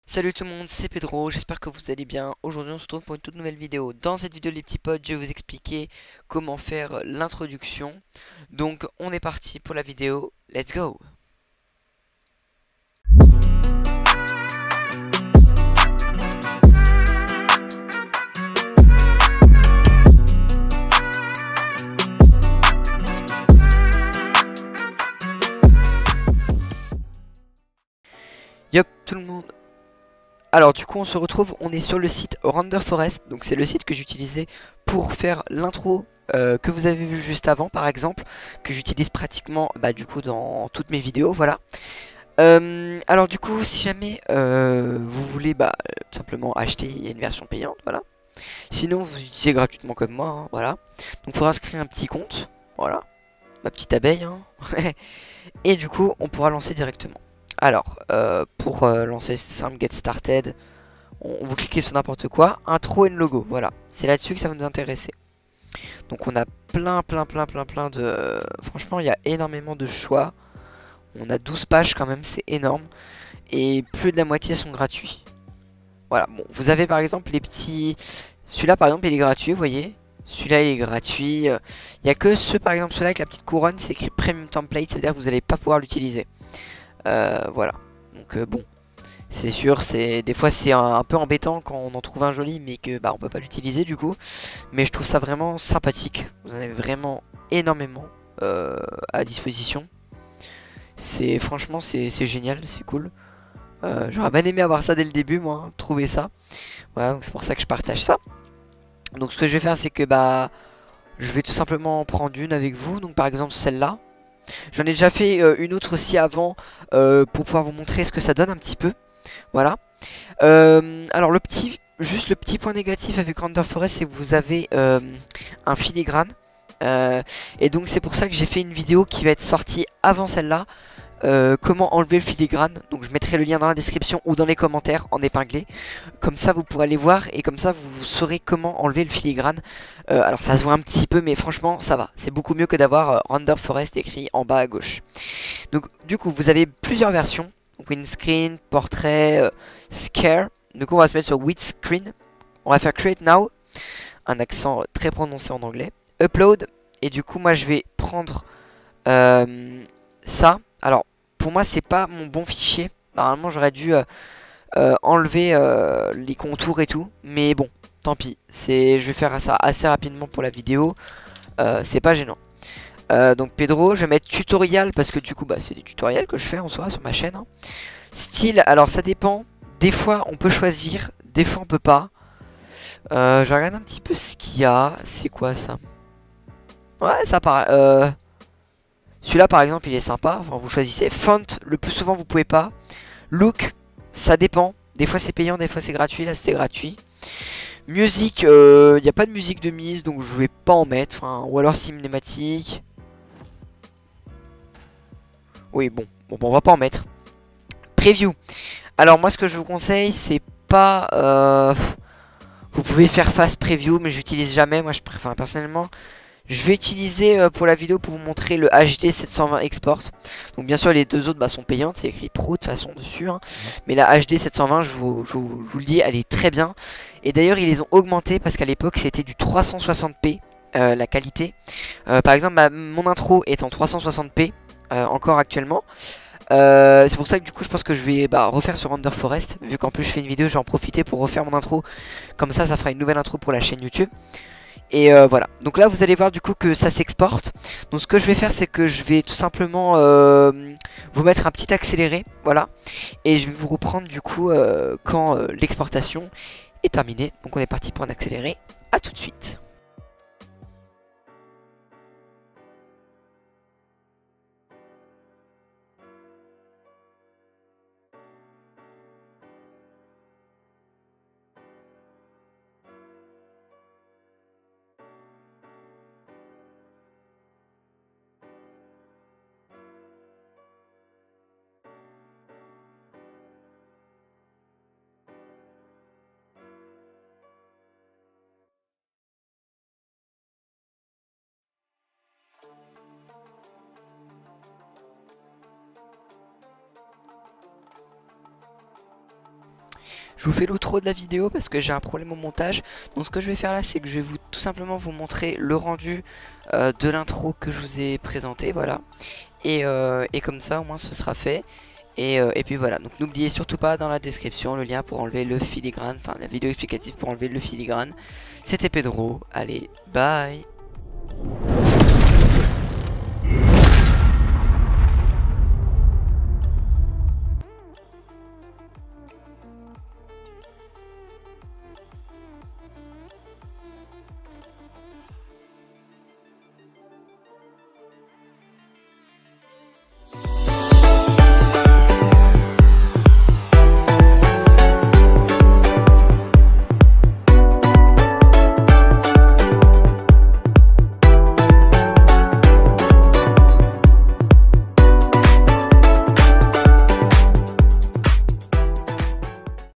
Salut tout le monde, c'est Pedro, j'espère que vous allez bien. Aujourd'hui on se retrouve pour une toute nouvelle vidéo. Dans cette vidéo les petits potes, je vais vous expliquer comment faire l'introduction. Donc on est parti pour la vidéo, let's go. Yup tout le monde. Alors du coup on se retrouve, on est sur le site Render Forest. Donc c'est le site que j'utilisais pour faire l'intro que vous avez vu juste avant par exemple. Que j'utilise pratiquement du coup dans toutes mes vidéos, voilà. Alors du coup si jamais vous voulez tout simplement acheter, il y a une version payante, voilà. Sinon vous utilisez gratuitement comme moi, hein, voilà. Donc il faudra se créer un petit compte, voilà. Ma petite abeille, hein. Et du coup on pourra lancer directement. Alors pour lancer, c'est simple, get started. Vous cliquez sur n'importe quoi, intro et le logo, voilà. C'est là-dessus que ça va nous intéresser. Donc on a plein de... Franchement il y a énormément de choix. On a 12 pages quand même, c'est énorme. Et plus de la moitié sont gratuits. Voilà, bon, vous avez par exemple les petits... Celui-là par exemple il est gratuit, vous voyez. Celui-là il est gratuit. Il n'y a que ceux par exemple, celui-là avec la petite couronne, c'est écrit Premium Template, ça veut dire que vous n'allez pas pouvoir l'utiliser. Voilà, donc bon. C'est sûr, des fois c'est un peu embêtant quand on en trouve un joli mais que on peut pas l'utiliser du coup. Mais je trouve ça vraiment sympathique. Vous en avez vraiment énormément à disposition. Franchement c'est génial, c'est cool. J'aurais bien aimé avoir ça dès le début, moi, hein, trouver ça. Voilà, donc c'est pour ça que je partage ça. Donc ce que je vais faire, c'est que je vais tout simplement en prendre une avec vous. Donc par exemple celle-là. J'en ai déjà fait une autre aussi avant pour pouvoir vous montrer ce que ça donne un petit peu. Voilà. Alors juste le petit point négatif avec Render Forest, c'est que vous avez un filigrane. Et donc c'est pour ça que j'ai fait une vidéo qui va être sortie avant celle-là. Comment enlever le filigrane. Donc je mettrai le lien dans la description ou dans les commentaires en épinglé. Comme ça vous pourrez aller voir et comme ça vous saurez comment enlever le filigrane. Alors ça se voit un petit peu mais franchement ça va. C'est beaucoup mieux que d'avoir Render Forest écrit en bas à gauche. Donc du coup vous avez plusieurs versions. Donc windscreen, portrait, scare. Du coup on va se mettre sur windscreen. On va faire create now. Un accent très prononcé en anglais. Upload. Et du coup moi je vais prendre ça. Alors pour moi c'est pas mon bon fichier. Normalement j'aurais dû enlever les contours et tout. Mais bon, tant pis. Je vais faire ça assez rapidement pour la vidéo. C'est pas gênant. Donc Pedro, je vais mettre tutoriel parce que du coup c'est des tutoriels que je fais en soi sur ma chaîne, hein. Style, alors ça dépend. Des fois on peut choisir, des fois on peut pas. Je regarde un petit peu ce qu'il y a. C'est quoi ça? Ouais, ça paraît. Celui-là par exemple il est sympa, enfin vous choisissez. Font, le plus souvent vous pouvez pas. Look, ça dépend. Des fois c'est payant, des fois c'est gratuit, là c'était gratuit. Musique, il n'y a pas de musique de mise donc je vais pas en mettre. Enfin, ou alors cinématique. Oui bon on va pas en mettre. Preview. Alors moi ce que je vous conseille c'est pas... vous pouvez faire fast preview mais j'utilise jamais. Moi je préfère personnellement... Je vais utiliser pour la vidéo pour vous montrer le HD 720 Export. Donc bien sûr les deux autres sont payantes, c'est écrit Pro de toute façon dessus, hein. Mais la HD 720 je vous le dis, elle est très bien. Et d'ailleurs ils les ont augmenté parce qu'à l'époque c'était du 360p la qualité. Par exemple mon intro est en 360p encore actuellement. C'est pour ça que du coup je pense que je vais refaire sur Render Forest. Vu qu'en plus je fais une vidéo, je vais en profiter pour refaire mon intro. Comme ça fera une nouvelle intro pour la chaîne YouTube. Et voilà, donc là vous allez voir du coup que ça s'exporte. Donc ce que je vais faire c'est que je vais tout simplement vous mettre un petit accéléré, voilà. Et je vais vous reprendre du coup quand l'exportation est terminée. Donc on est parti pour un accéléré, à tout de suite. Je vous fais l'outro de la vidéo parce que j'ai un problème au montage. Donc ce que je vais faire là, c'est que je vais tout simplement vous montrer le rendu de l'intro que je vous ai présenté, voilà. Et comme ça, au moins, ce sera fait. Et puis voilà, donc n'oubliez surtout pas dans la description le lien pour enlever le filigrane, enfin la vidéo explicative pour enlever le filigrane. C'était Pedro, allez, bye.